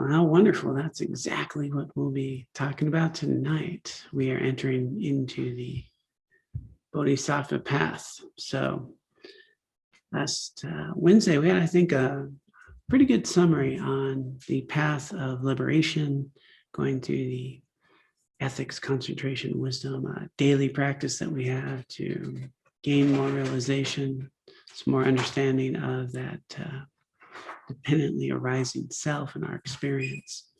Well, how wonderful. That's exactly what we'll be talking about tonight. We are entering into the Bodhisattva path. So last Wednesday, we had, I think, a pretty good summary on the path of liberation, going through the ethics, concentration, wisdom, daily practice that we have to gain more realization, some more understanding of that dependently arising self in our experience,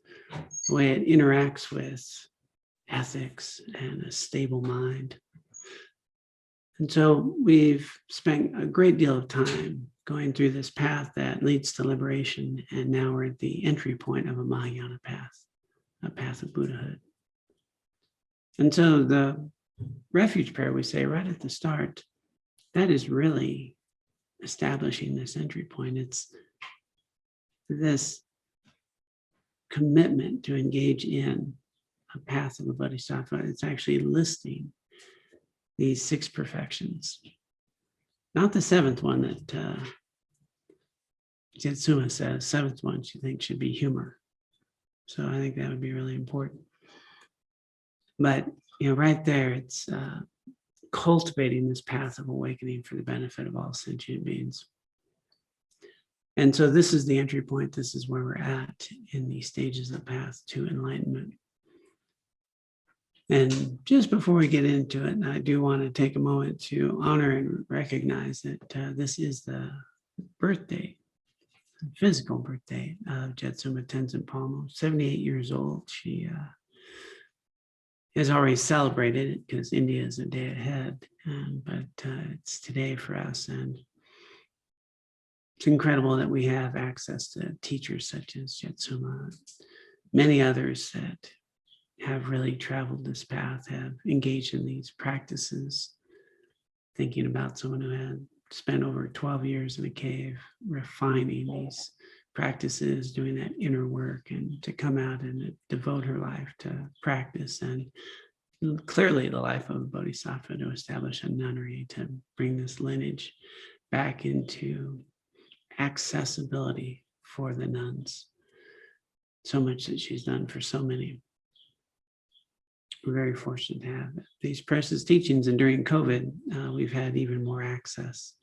the way it interacts with ethics and a stable mind. And so we've spent a great deal of time going through this path that leads to liberation. And now we're at the entry point of a Mahayana path, a path of Buddhahood. And so the refuge prayer we say right at the start, that is really establishing this entry point. It's this commitment to engage in a path of a bodhisattva. It's actually listing these 6 perfections, not the 7th one that Jetsuma says. 7th one she thinks should be humor. So I think that would be really important. But right there, it's cultivating this path of awakening for the benefit of all sentient beings. And so this is the entry point. This is where we're at in the stages of the path to enlightenment. And just before we get into it, I do want to take a moment to honor and recognize that this is the birth date, the physical birth date of Jetsuma Tenzin Palmo, 78 years old. She has already celebrated it because India is a day ahead, but it's today for us. And it's incredible that we have access to teachers such as Jetsuma, many others that have really traveled this path, have engaged in these practices, thinking about someone who had spent over 12 years in a cave, refining these practices, doing that inner work, and to come out and devote her life to practice, and clearly the life of a bodhisattva, to establish a nunnery, to bring this lineage back into accessibility for the nuns. So much that she's done for so many. We're very fortunate to have these precious teachings, and during COVID, we've had even more access.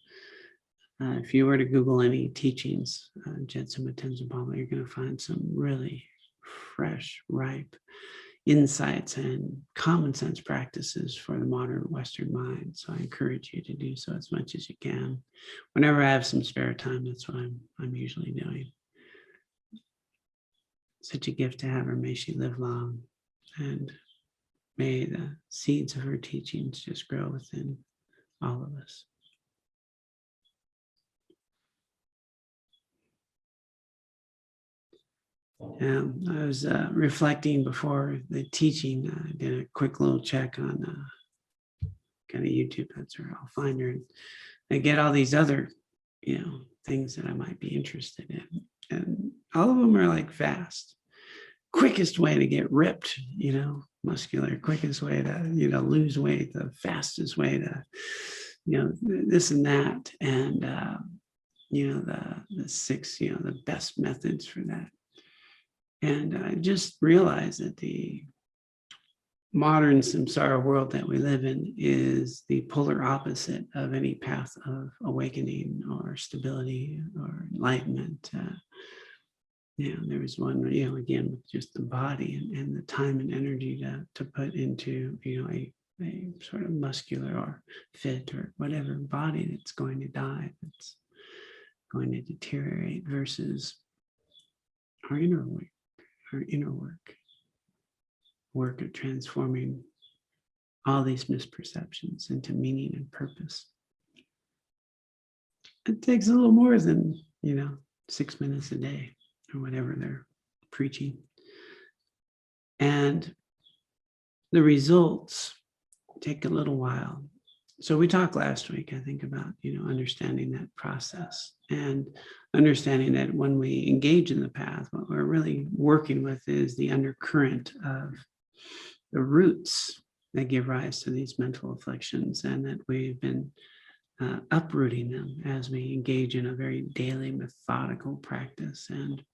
If you were to Google any teachings, Jetsuma Tenzin Palmo, you're going to find some really fresh, ripe insights and common sense practices for the modern Western mind. So I encourage you to do so as much as you can. Whenever I have some spare time, that's what I'm usually doing. Such a gift to have her. May she live long, and may the seeds of her teachings just grow within all of us. I was reflecting before the teaching. I did a quick little check on kind of YouTube. That's where I'll find her. And I get all these other, things that I might be interested in. And all of them are like fast. Quickest way to get ripped, muscular, quickest way to, lose weight, the fastest way to, this and that. And, the 6, the best methods for that. And I just realized that the modern samsara world that we live in is the polar opposite of any path of awakening or stability or enlightenment. There was one, again, with just the body and the time and energy to put into, a sort of muscular or fit or whatever body that's going to die, that's going to deteriorate, versus our inner work of transforming all these misperceptions into meaning and purpose. It takes a little more than, 6 minutes a day or whatever they're preaching. And the results take a little while. So we talked last week, I think, about, understanding that process and understanding that when we engage in the path, what we're really working with is the undercurrent of the roots that give rise to these mental afflictions, and that we've been uprooting them as we engage in a very daily methodical practice. And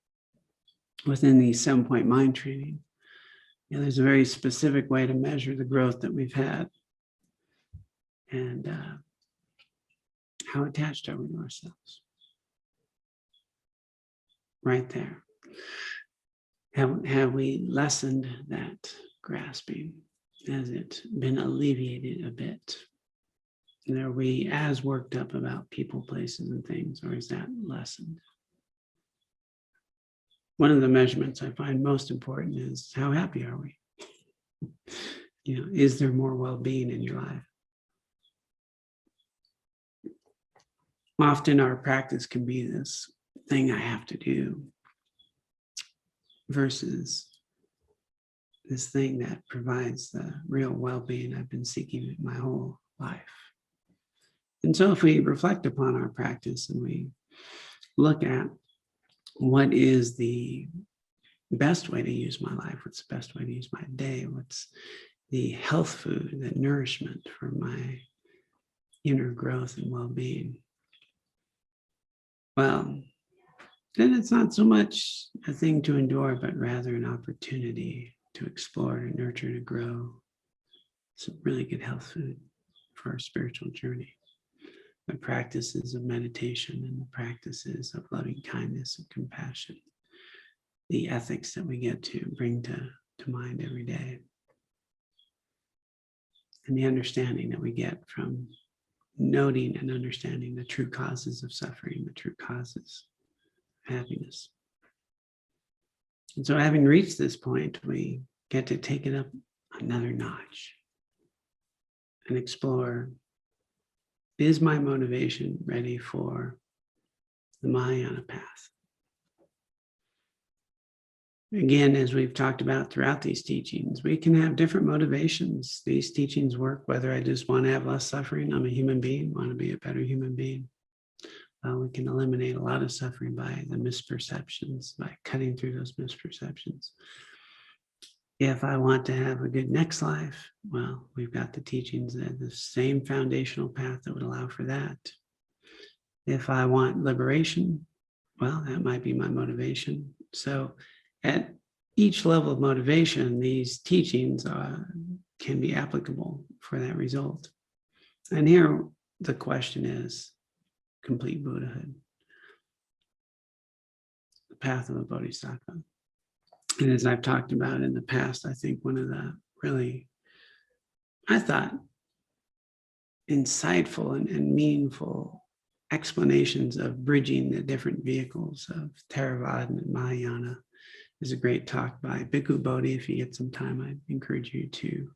within the 7-point mind training, there's a very specific way to measure the growth that we've had. And how attached are we to ourselves? Right there. Have we lessened that grasping? Has it been alleviated a bit? And are we as worked up about people, places, and things, or is that lessened? One of the measurements I find most important is how happy are we? Is there more well-being in your life? Often our practice can be this thing I have to do versus this thing that provides the real well-being I've been seeking my whole life. And so if we reflect upon our practice and we look at what is the best way to use my life, what's the best way to use my day, what's the health food, the nourishment for my inner growth and well-being, well, then it's not so much a thing to endure, but rather an opportunity to explore, to nurture, to grow some really good health food for our spiritual journey. The practices of meditation and the practices of loving kindness and compassion, the ethics that we get to bring to mind every day, and the understanding that we get from noting and understanding the true causes of suffering, the true causes of happiness. And so having reached this point, we get to take it up another notch and explore, is my motivation ready for the Mahayana path? Again, as we've talked about throughout these teachings, we can have different motivations. These teachings work whether I just want to have less suffering, I'm a human being, want to be a better human being. We can eliminate a lot of suffering by the misperceptions, by cutting through those misperceptions. If I want to have a good next life, well, we've got the teachings that the same foundational path that would allow for that. If I want liberation, well, that might be my motivation. So at each level of motivation, these teachings can be applicable for that result. And here the question is complete Buddhahood, the path of a Bodhisattva. And as I've talked about in the past, I think one of the really, I thought, insightful and meaningful explanations of bridging the different vehicles of Theravada and Mahayana is a great talk by Bhikkhu Bodhi. If you get some time, I encourage you to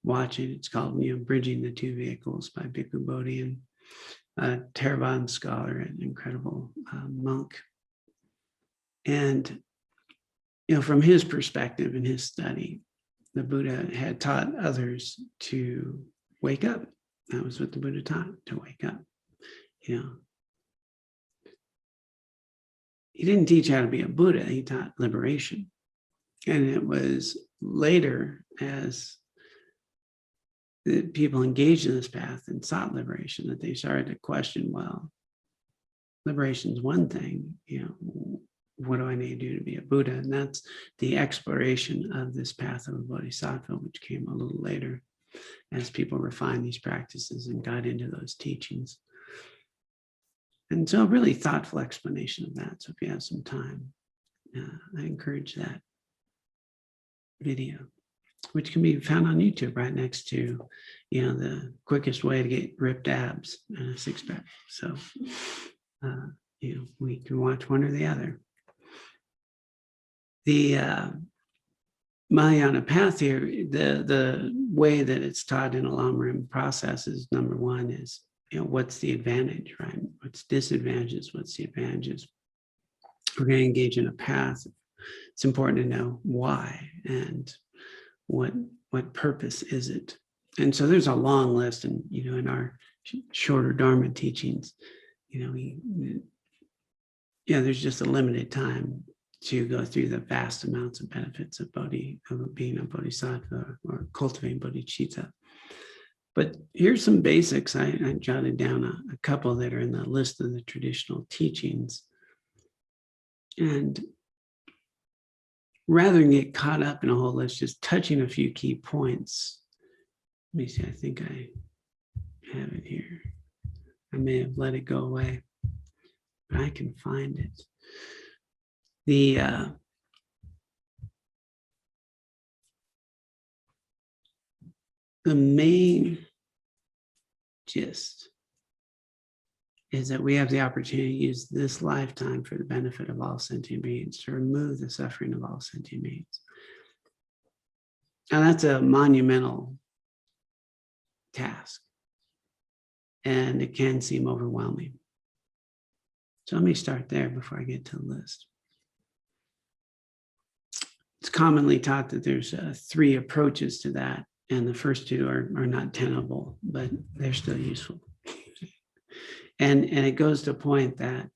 watch it. It's called, Bridging the Two Vehicles by Bhikkhu Bodhi, and a Theravada scholar, an incredible monk. And, from his perspective and his study, the Buddha had taught others to wake up. That was what the Buddha taught, to wake up. He didn't teach how to be a Buddha, he taught liberation. And it was later, as the people engaged in this path and sought liberation, that they started to question, well, liberation is one thing, what do I need to do to be a Buddha? And that's the exploration of this path of a Bodhisattva, which came a little later as people refined these practices and got into those teachings. And so a really thoughtful explanation of that. So if you have some time, I encourage that video, which can be found on YouTube right next to, the quickest way to get ripped abs and a six-pack. So, we can watch one or the other. The Mahayana path here, the way that it's taught in a Lam Rim process is, number one is, what's the advantage, right? What's disadvantages? What's the advantages? We're going to engage in a path. It's important to know why and what purpose is it. And so there's a long list, and in our shorter Dharma teachings, there's just a limited time to go through the vast amounts of benefits of being a Bodhisattva or cultivating Bodhicitta. But here's some basics. I jotted down a couple that are in the list of the traditional teachings. And rather than get caught up in a whole list, just touching a few key points. Let me see, I think I have it here. I may have let it go away, but I can find it. The main gist is that we have the opportunity to use this lifetime for the benefit of all sentient beings, to remove the suffering of all sentient beings. And that's a monumental task, and it can seem overwhelming. So let me start there before I get to the list. It's commonly taught that there's 3 approaches to that, and the first 2 are not tenable, but they're still useful. And it goes to a point that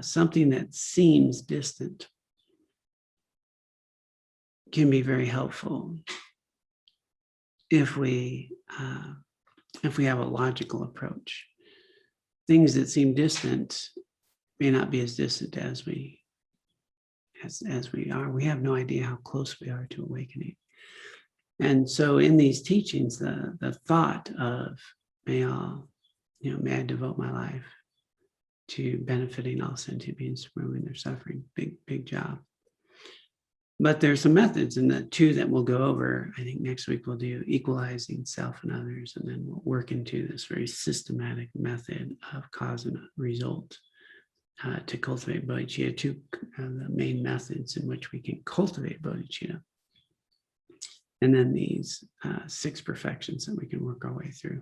something that seems distant can be very helpful if we have a logical approach. Things that seem distant may not be as distant as we are. We have no idea how close we are to awakening. And so in these teachings, the thought of may I devote my life to benefiting all sentient beings, removing their suffering. Big job. But there's some methods, and the 2 that we'll go over, I think next week we'll do equalizing self and others, and then we'll work into this very systematic method of cause and result to cultivate bodhicitta, 2 the main methods in which we can cultivate bodhicitta. And then these 6 perfections that we can work our way through.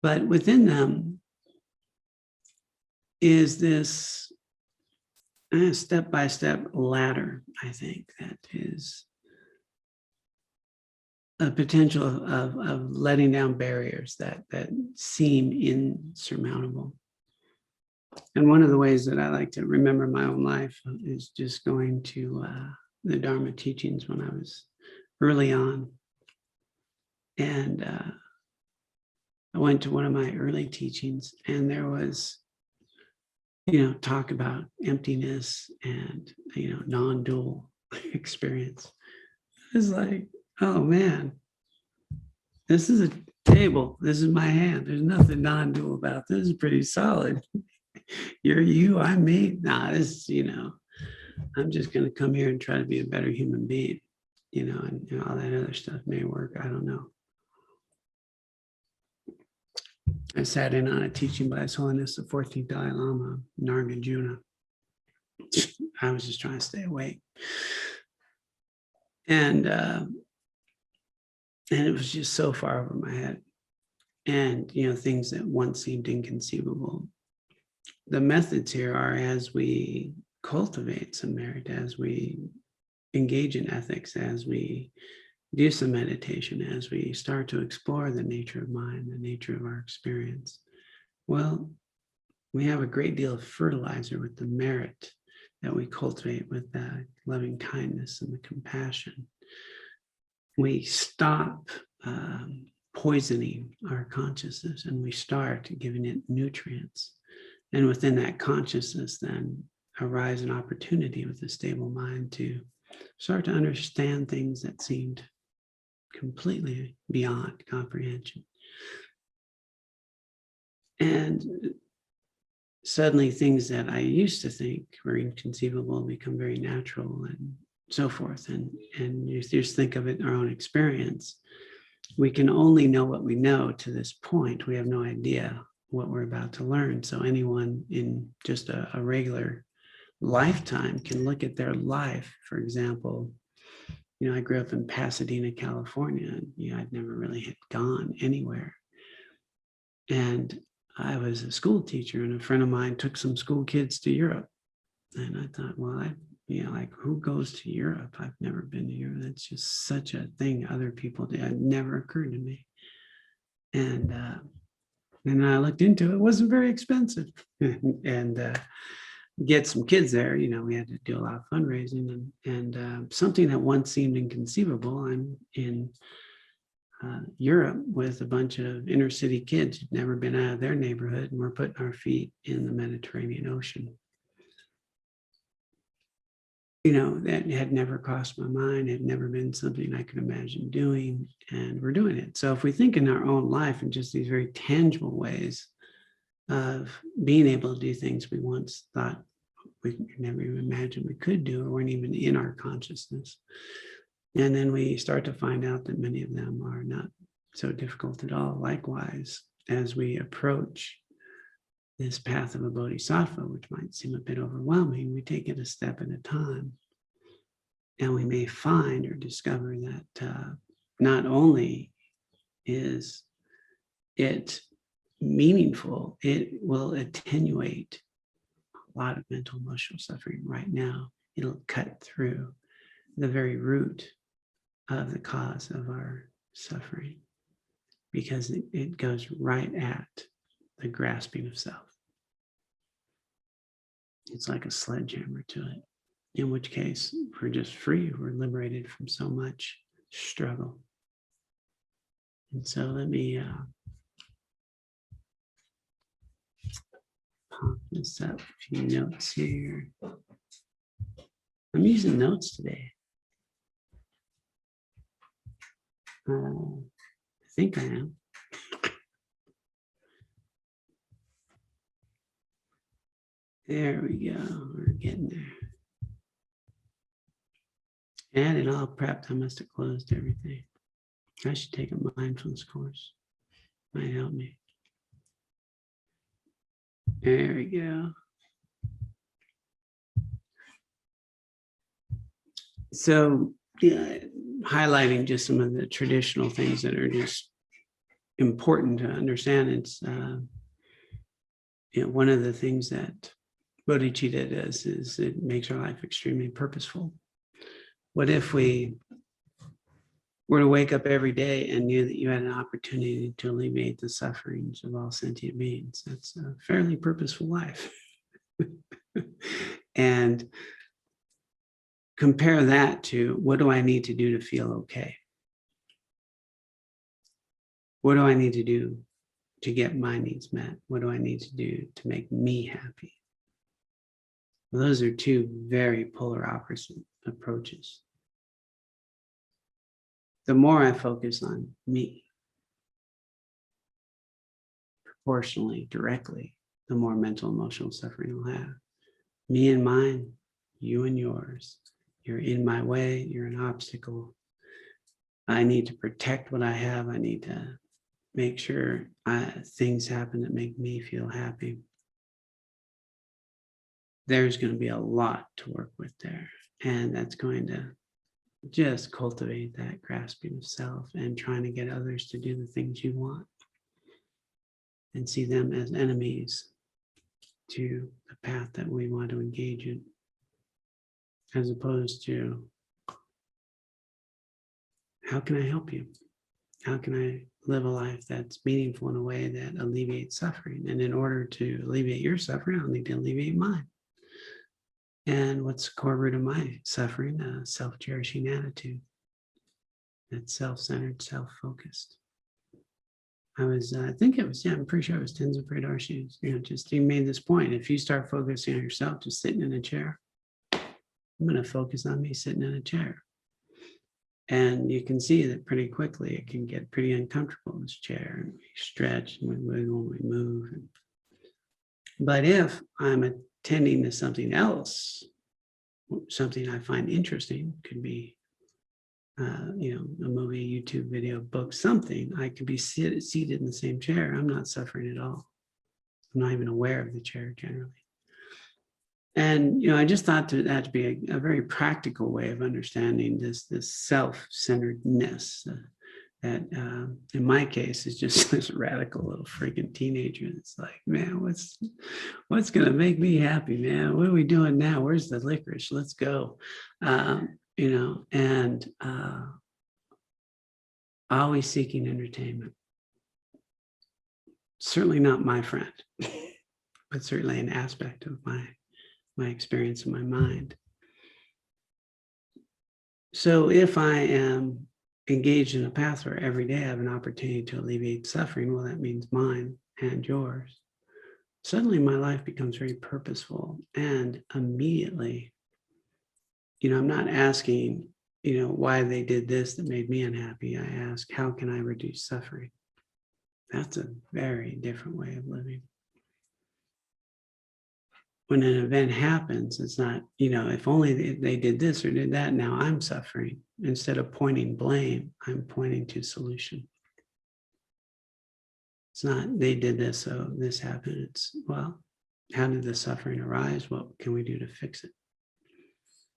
But within them is this step-by-step ladder, I think, that is a potential of letting down barriers that seem insurmountable. And one of the ways that I like to remember my own life is just going to the Dharma teachings when I was early on. And I went to one of my early teachings, and there was, talk about emptiness and, non-dual experience. It's like, oh man, this is a table. This is my hand. There's nothing non-dual about this. Is pretty solid. You're you, I'm me. Nah, this, I'm just going to come here and try to be a better human being, and all that other stuff may work. I don't know. I sat in on a teaching by His Holiness the 14th Dalai Lama, Nargajuna. I was just trying to stay awake. And it was just so far over my head. And, things that once seemed inconceivable. The methods here are, as we cultivate some merit, as we engage in ethics, as we do some meditation, as we start to explore the nature of mind, the nature of our experience, well, we have a great deal of fertilizer with the merit that we cultivate with the loving kindness and the compassion. We stop poisoning our consciousness, and we start giving it nutrients. And within that consciousness, then arise an opportunity with a stable mind to start to understand things that seemed completely beyond comprehension. And suddenly things that I used to think were inconceivable become very natural and so forth. And you just think of it in our own experience. We can only know what we know to this point. We have no idea what we're about to learn. So anyone in just a regular lifetime can look at their life. For example, I grew up in Pasadena, California, and I'd never really had gone anywhere. And I was a school teacher, and a friend of mine took some school kids to Europe. And I thought, well, who goes to Europe? I've never been to Europe. That's just such a thing other people do. It never occurred to me. And then I looked into it. It wasn't very expensive. And get some kids there, we had to do a lot of fundraising, and something that once seemed inconceivable. I'm in Europe with a bunch of inner city kids who'd never been out of their neighborhood, and we're putting our feet in the Mediterranean Ocean. that had never crossed my mind, had never been something I could imagine doing, and we're doing it. So if we think in our own life in just these very tangible ways of being able to do things we once thought we could never even imagine we could do, or weren't even in our consciousness, and then we start to find out that many of them are not so difficult at all. Likewise, as we approach this path of a bodhisattva, which might seem a bit overwhelming, we take it a step at a time. And we may find or discover that not only is it meaningful, it will attenuate a lot of mental emotional suffering right now. It'll cut through the very root of the cause of our suffering, because it goes right at the grasping of self. It's like a sledgehammer to it, in which case we're just free, we're liberated from so much struggle. And so let me pop this up, a few notes here. I'm using notes today. I think I am. There we go. We're getting there. And it all prepped. I must have closed everything. I should take a mindfulness course. Might help me. There we go. So, yeah, highlighting just some of the traditional things that are just important to understand. It's one of the things that Bodhicitta does is it makes our life extremely purposeful. What if we were to wake up every day and knew that you had an opportunity to alleviate the sufferings of all sentient beings? That's a fairly purposeful life. And compare that to, what do I need to do to feel okay? What do I need to do to get my needs met? What do I need to do to make me happy? Well, those are two very polar opposite approaches. The more I focus on me, proportionally, directly, the more mental, emotional suffering I'll have. Me and mine, you and yours. You're in my way, you're an obstacle. I need to protect what I have. I need to make sure things happen that make me feel happy. There's going to be a lot to work with there. And that's going to just cultivate that grasping of self and trying to get others to do the things you want and see them as enemies to the path that we want to engage in, as opposed to, how can I help you? How can I live a life that's meaningful in a way that alleviates suffering? And in order to alleviate your suffering, I'll need to alleviate mine. And what's the core root of my suffering? A self-cherishing attitude. That's self-centered, self-focused. I think it was, I'm pretty sure it was Tenzin Predarshi's, he made this point. If you start focusing on yourself, just sitting in a chair, I'm going to focus on me sitting in a chair. And you can see that pretty quickly it can get pretty uncomfortable in this chair, and we stretch and we wiggle and we move. But if I'm attending to something else, something I find interesting, could be a movie, YouTube video, book, something, I could be seated in the same chair. I'm not suffering at all. I'm not even aware of the chair generally. And, I just thought that to be a very practical way of understanding this self-centeredness that in my case is just this radical little freaking teenager. It's like, man, what's going to make me happy, man? What are we doing now? Where's the licorice? Let's go. And always seeking entertainment. Certainly not my friend, but certainly an aspect of my experience in my mind. So if I am engaged in a path where every day I have an opportunity to alleviate suffering, well, that means mine and yours. Suddenly my life becomes very purposeful, and immediately I'm not asking, why they did this that made me unhappy. I ask, how can I reduce suffering? That's a very different way of living. When an event happens, it's not, if only they did this or did that, now I'm suffering. Instead of pointing blame, I'm pointing to solution. It's not they did this, so this happened. It's, well, how did the suffering arise? What can we do to fix it?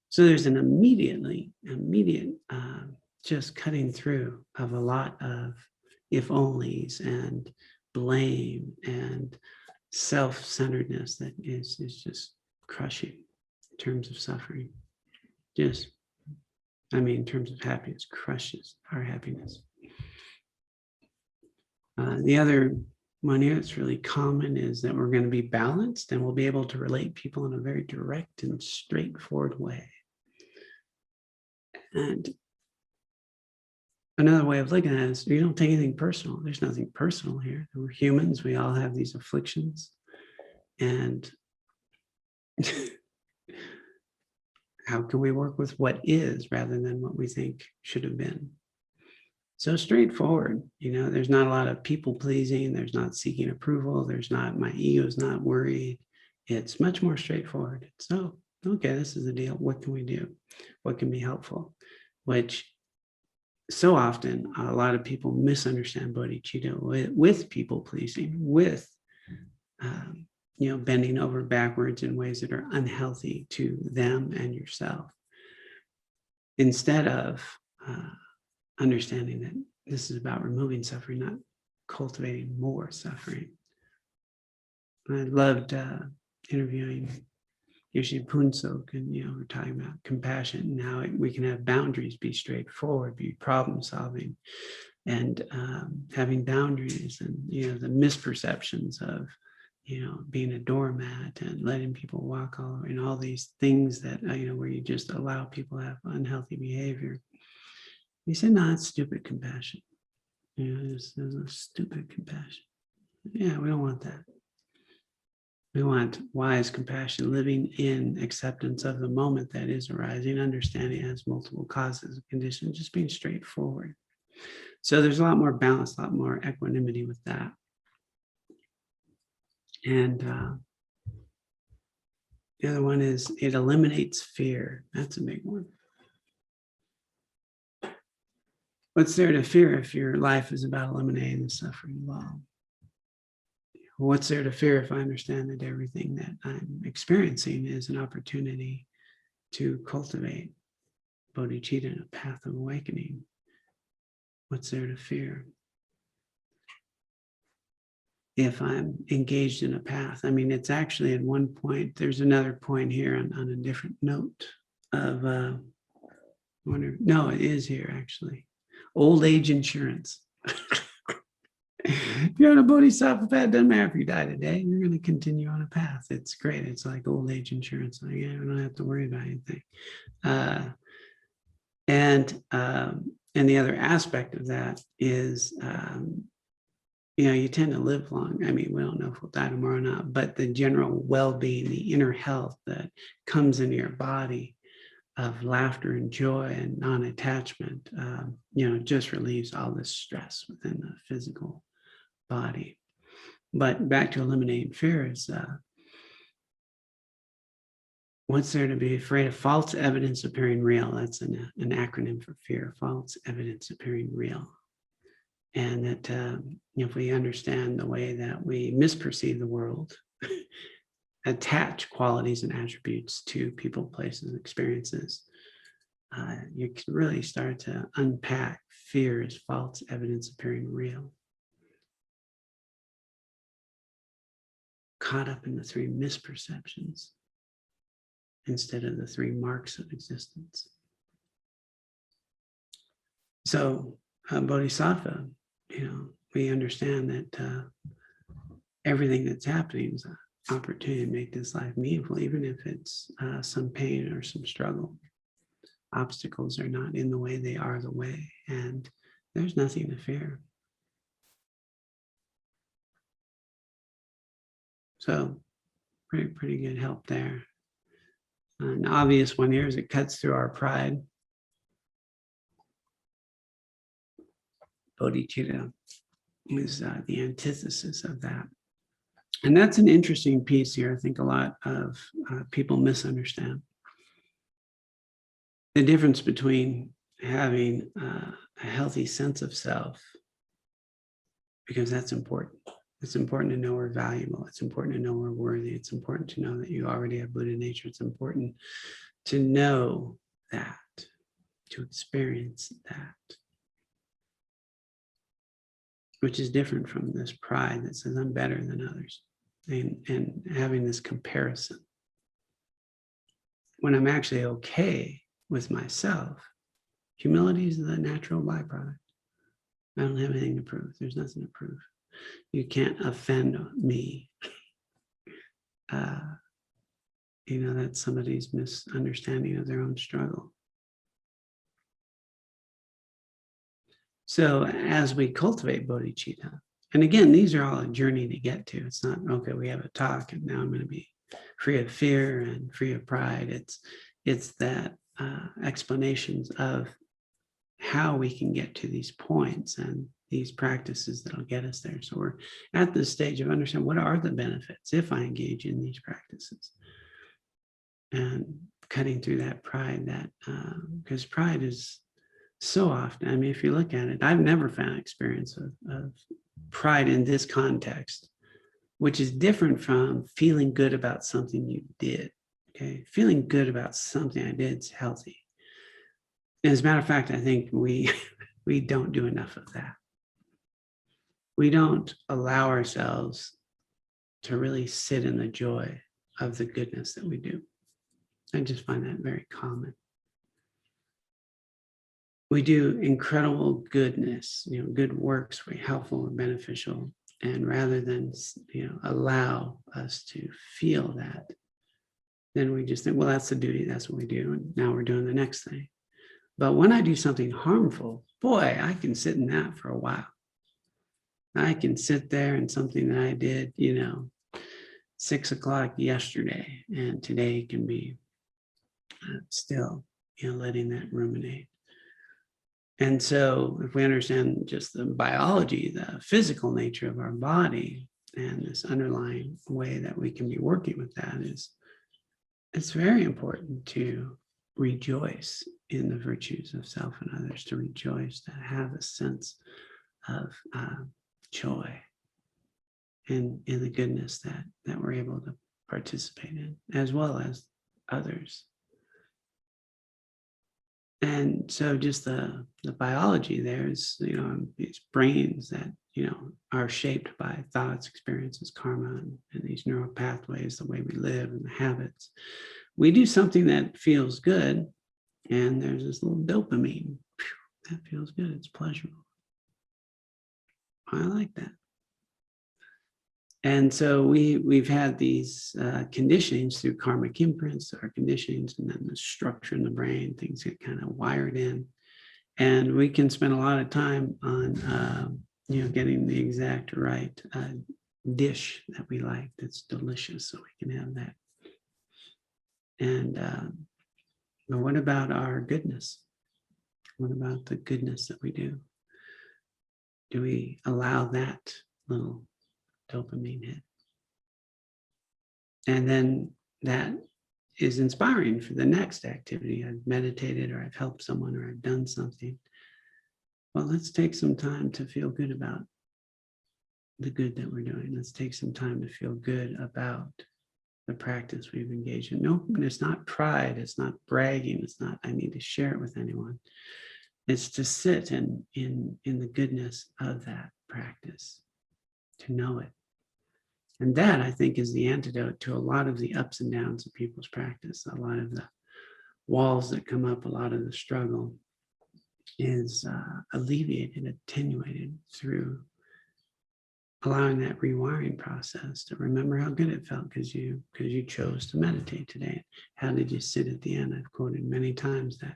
So there's an immediate just cutting through of a lot of if onlys and blame and self-centeredness that is just crushing in terms of suffering. In terms of happiness, crushes our happiness. The other one here that's really common is that we're going to be balanced and we'll be able to relate people in a very direct and straightforward way. And another way of looking at it is you don't take anything personal. There's nothing personal here. We're humans. We all have these afflictions. And how can we work with what is rather than what we think should have been? So straightforward, there's not a lot of people pleasing. There's not seeking approval. My ego's not worried. It's much more straightforward. So, okay, this is the deal. What can we do? What can be helpful? Which so often a lot of people misunderstand bodhicitta with people pleasing, with, bending over backwards in ways that are unhealthy to them and yourself. Instead of understanding that this is about removing suffering, not cultivating more suffering. I loved interviewing Yoshi Punsok, and we're talking about compassion and how we can have boundaries, be straightforward, be problem solving, and having boundaries, and the misperceptions of being a doormat and letting people walk all over, and all these things that where you just allow people to have unhealthy behavior. He said, no, it's stupid compassion. There's a stupid compassion. Yeah, we don't want that. We want wise compassion, living in acceptance of the moment that is arising, understanding it has multiple causes and conditions, just being straightforward. So there's a lot more balance, a lot more equanimity with that. And the other one is it eliminates fear. That's a big one. What's there to fear if your life is about eliminating the suffering? Well, what's there to fear if I understand that everything that I'm experiencing is an opportunity to cultivate bodhicitta and a path of awakening? What's there to fear? If I'm engaged in a path, it's actually at one point, there's another point here on a different note of, no, it is here actually. Old age insurance. If you're on a bodhisattva path, doesn't matter if you die today, you're going to continue on a path. It's great. It's like old age insurance. Like, yeah, we don't have to worry about anything. And the other aspect of that is, you tend to live long. We don't know if we'll die tomorrow or not, but the general well-being, the inner health that comes into your body of laughter and joy and non-attachment, just relieves all this stress within the physical body. But back to eliminating fear is, what's there to be afraid of? False evidence appearing real. That's an acronym for fear, false evidence appearing real. And that if we understand the way that we misperceive the world, attach qualities and attributes to people, places, experiences, you can really start to unpack fear as false evidence appearing real. Caught up in the three misperceptions instead of the three marks of existence. So, Bodhisattva, we understand that everything that's happening is an opportunity to make this life meaningful, even if it's some pain or some struggle. Obstacles are not in the way, they are the way, and there's nothing to fear. So, pretty good help there. An obvious one here is it cuts through our pride. Bodhicitta is the antithesis of that. And that's an interesting piece here. I think a lot of people misunderstand the difference between having a healthy sense of self, because that's important. It's important to know we're valuable. It's important to know we're worthy. It's important to know that you already have Buddha nature. It's important to know that, to experience that, which is different from this pride that says I'm better than others, and having this comparison. When I'm actually okay with myself, humility is the natural byproduct. I don't have anything to prove. There's nothing to prove. You can't offend me. That's somebody's misunderstanding of their own struggle. So as we cultivate bodhicitta, and again, these are all a journey to get to. It's not, okay, we have a talk and now I'm going to be free of fear and free of pride. It's that explanations of how we can get to these points and these practices that'll get us there. So we're at this stage of understanding what are the benefits if I engage in these practices, and cutting through that pride, that because pride is so often, I mean, if you look at it, I've never found experience of pride in this context, which is different from feeling good about something you did. Okay, feeling good about something I did is healthy. As a matter of fact, I think we don't do enough of that. We don't allow ourselves to really sit in the joy of the goodness that we do. I just find that very common. We do incredible goodness, good works, very helpful and beneficial. And rather than, allow us to feel that, then we just think, well, that's the duty. That's what we do. And now we're doing the next thing. But when I do something harmful, boy, I can sit in that for a while. I can sit there in something that I did, 6 o'clock yesterday, and today can be still, letting that ruminate. And so if we understand just the biology, the physical nature of our body, and this underlying way that we can be working with that, it's very important to rejoice in the virtues of self and others, to rejoice, to have a sense of joy in the goodness that we're able to participate in, as well as others. And so just the biology there is, these brains that, are shaped by thoughts, experiences, karma, and these neural pathways, the way we live and the habits. We do something that feels good, and there's this little dopamine. That feels good. It's pleasurable. I like that. And so we've had these conditionings through karmic imprints, our conditionings, and then the structure in the brain, things get kind of wired in. And we can spend a lot of time on, getting the exact right dish that we like that's delicious, so we can have that. And but what about our goodness? What about the goodness that we do? Do we allow that little dopamine hit? And then that is inspiring for the next activity. I've meditated, or I've helped someone, or I've done something. Well, let's take some time to feel good about the good that we're doing. Let's take some time to feel good about the practice we've engaged in. No, it's not pride. It's not bragging. It's not, I need to share it with anyone. It's to sit in the goodness of that practice, to know it. And that, I think, is the antidote to a lot of the ups and downs of people's practice. A lot of the walls that come up, a lot of the struggle is alleviated, attenuated through allowing that rewiring process to remember how good it felt because you chose to meditate today. How did you sit at the end? I've quoted many times that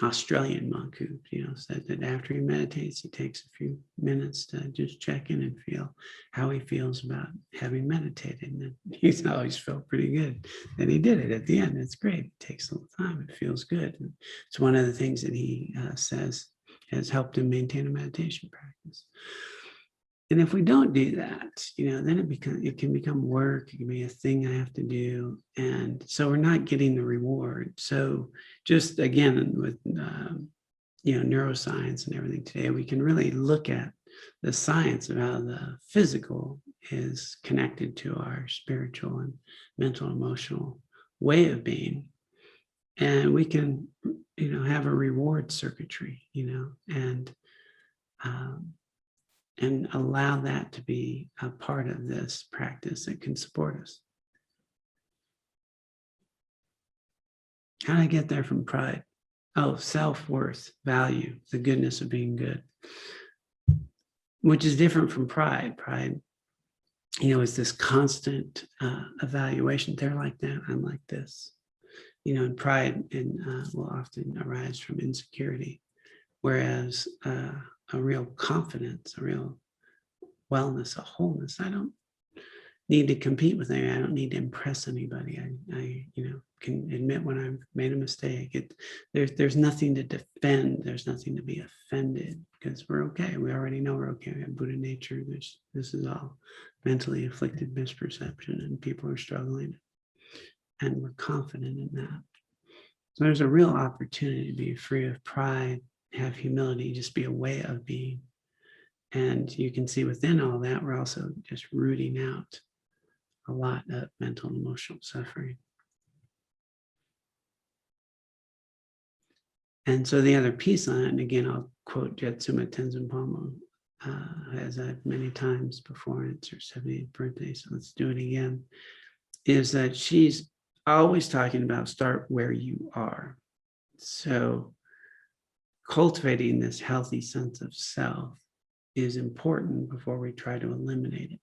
Australian monk who, said that after he meditates, he takes a few minutes to just check in and feel how he feels about having meditated. And he's always felt pretty good that he did it at the end. It's great. It takes a little time. It feels good. And it's one of the things that he says has helped him maintain a meditation practice. And if we don't do that, then it can become work. It can be a thing I have to do, and so we're not getting the reward. So just again with neuroscience and everything today, we can really look at the science of how the physical is connected to our spiritual and mental, emotional way of being, and we can have a reward circuitry, and allow that to be a part of this practice that can support us. How do I get there from pride? Oh, self-worth, value, the goodness of being good, which is different from pride. Pride, is this constant evaluation. They're like that, I'm like this. And pride will often arise from insecurity, whereas a real confidence, a real wellness, a wholeness. I don't need to compete with anybody. I don't need to impress anybody. I can admit when I've made a mistake. There's nothing to defend. There's nothing to be offended, because we're okay. We already know we're okay. We have Buddha nature. This is all mentally afflicted misperception, and people are struggling, and we're confident in that. So there's a real opportunity to be free of pride, have humility, just be a way of being. And you can see within all that, we're also just rooting out a lot of mental and emotional suffering. And so the other piece on it, and again, I'll quote Jetsuma Tenzin Palmo, as I've many times before, it's her 70th birthday, so let's do it again, is that she's always talking about start where you are. So cultivating this healthy sense of self is important before we try to eliminate it.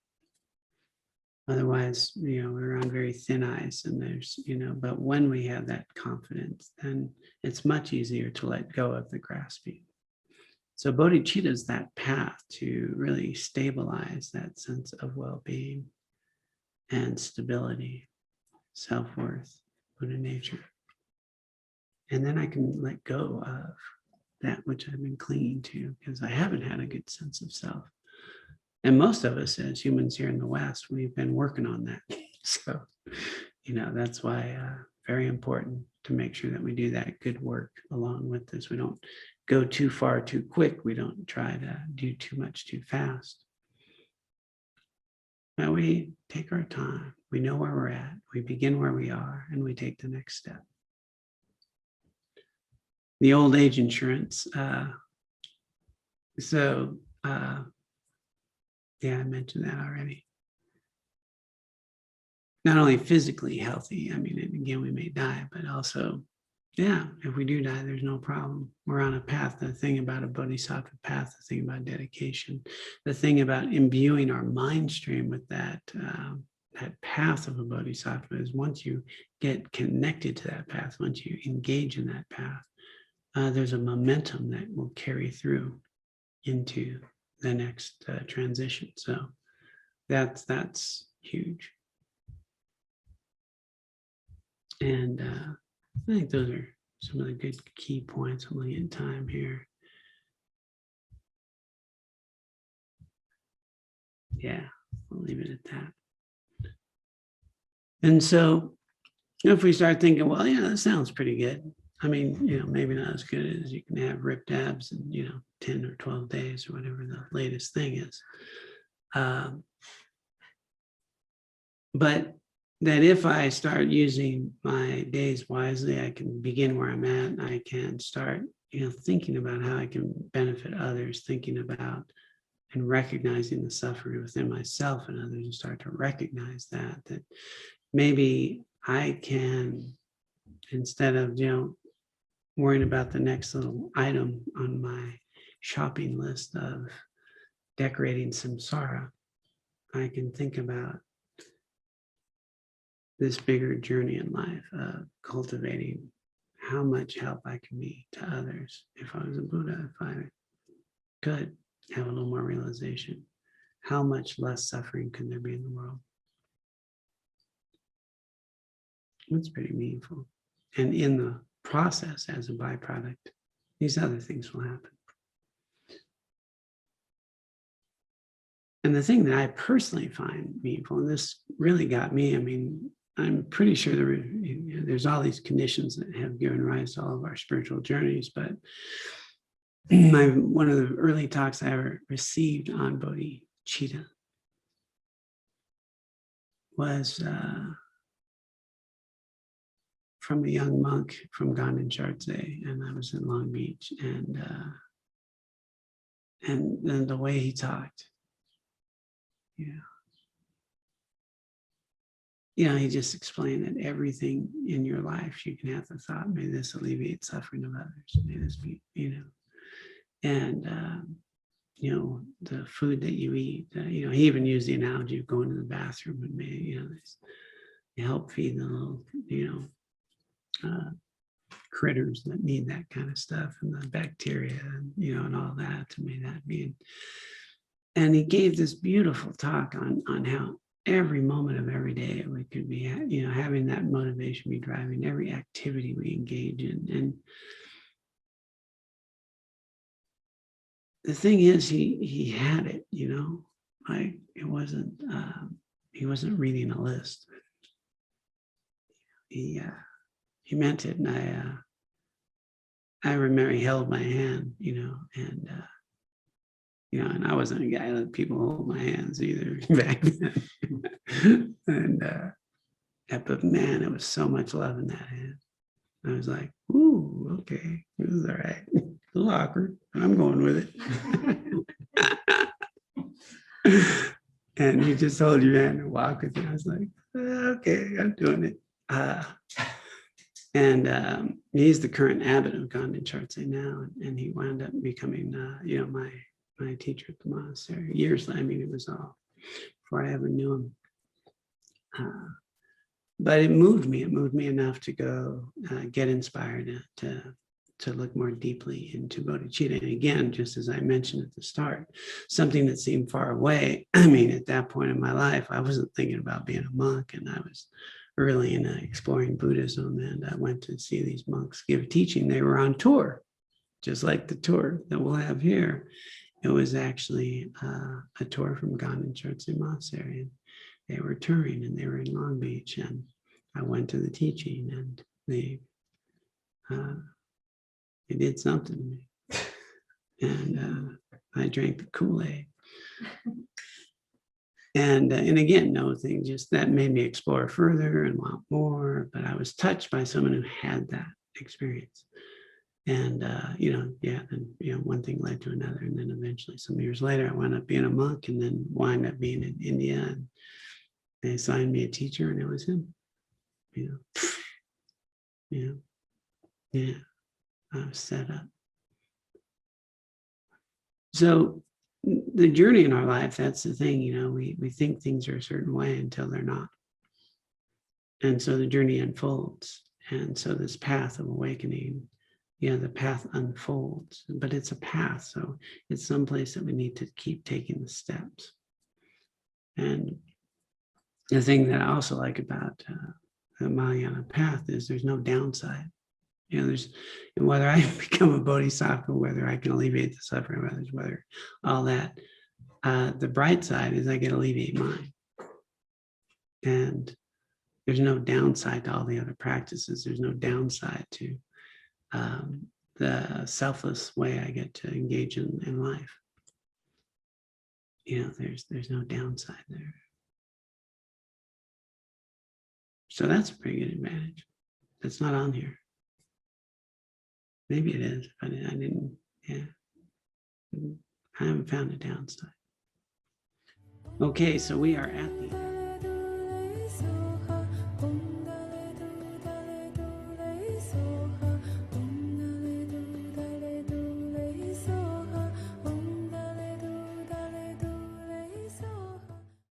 Otherwise, we're on very thin ice, and there's, but when we have that confidence, then it's much easier to let go of the grasping. So bodhicitta is that path to really stabilize that sense of well-being and stability, self-worth, Buddha nature. And then I can let go of that which I've been clinging to, because I haven't had a good sense of self. And most of us as humans here in the West, we've been working on that. So, that's why very important to make sure that we do that good work along with this. We don't go too far too quick. We don't try to do too much too fast. But we take our time. We know where we're at. We begin where we are, and we take the next step. The old age insurance. Yeah, I mentioned that already. Not only physically healthy, again, we may die, but also, if we do die, there's no problem. We're on a path. The thing about a bodhisattva path, the thing about dedication, the thing about imbuing our mind stream with that path of a bodhisattva is once you get connected to that path, once you engage in that path, there's a momentum that will carry through into the next transition. So that's huge. And I think those are some of the good key points. I'm looking at time here. Yeah, I'll leave it at that. And so if we start thinking, well, that sounds pretty good. Maybe not as good as you can have ripped abs in, 10 or 12 days or whatever the latest thing is. But that if I start using my days wisely, I can begin where I'm at. And I can start, thinking about how I can benefit others, thinking about and recognizing the suffering within myself and others, and start to recognize that maybe I can, instead of, worrying about the next little item on my shopping list of decorating samsara, I can think about this bigger journey in life of cultivating how much help I can be to others if I was a Buddha, if I could have a little more realization. How much less suffering can there be in the world? It's pretty meaningful. And in the process, as a byproduct, these other things will happen. And the thing that I personally find meaningful, and this really got me, I mean, I'm pretty sure there's all these conditions that have given rise to all of our spiritual journeys, but one of the early talks I ever received on Bodhicitta was from a young monk from Ganden Chartse, and I was in Long Beach, and then the way he talked, he just explained that everything in your life, you can have the thought, may this alleviate suffering of others, may this be, and the food that you eat, he even used the analogy of going to the bathroom and may, help feed the little, critters that need that kind of stuff, and the bacteria, and and all that, to may that be. And he gave this beautiful talk on how every moment of every day we could be, having that motivation be driving every activity we engage in. And the thing is, he had it, like it wasn't, he wasn't reading a list. He meant it. And I remember he held my hand, and and I wasn't a guy that people hold my hands either back then. And but man, it was so much love in that hand. I was like, ooh, okay, this is all right. A little awkward, but I'm going with it. And he just hold your hand and walk with you. I was like, okay, I'm doing it. And he's the current abbot of Ganden Chartse now, and he wound up becoming, my teacher at the monastery. Years, it was all before I ever knew him. But it moved me. It moved me enough to go get inspired to look more deeply into bodhicitta. And again, just as I mentioned at the start, something that seemed far away. At that point in my life, I wasn't thinking about being a monk, and I was early in exploring Buddhism, and I went to see these monks give teaching. They were on tour, just like the tour that we'll have here. It was actually a tour from Ganden Chartse Monastery, and they were touring, and they were in Long Beach, and I went to the teaching, and they did something to me, and I drank the Kool-Aid. And again, no thing, just that made me explore further and want more. But I was touched by someone who had that experience. And, then, one thing led to another. And then eventually, some years later, I wound up being a monk, and then wound up being in India. And they assigned me a teacher, and it was him. I was set up. So the journey in our life, that's the thing, we think things are a certain way until they're not. And so the journey unfolds. And so this path of awakening, the path unfolds, but it's a path. So it's someplace that we need to keep taking the steps. And the thing that I also like about the Mahayana path is there's no downside. There's, whether I become a bodhisattva, whether I can alleviate the suffering of others, whether all that, the bright side is I get to alleviate mine. And there's no downside to all the other practices. There's no downside to the selfless way I get to engage in life. There's no downside there. So that's a pretty good advantage. That's not on here. Maybe it is, but I didn't, I haven't found a downside. Okay, so we are at the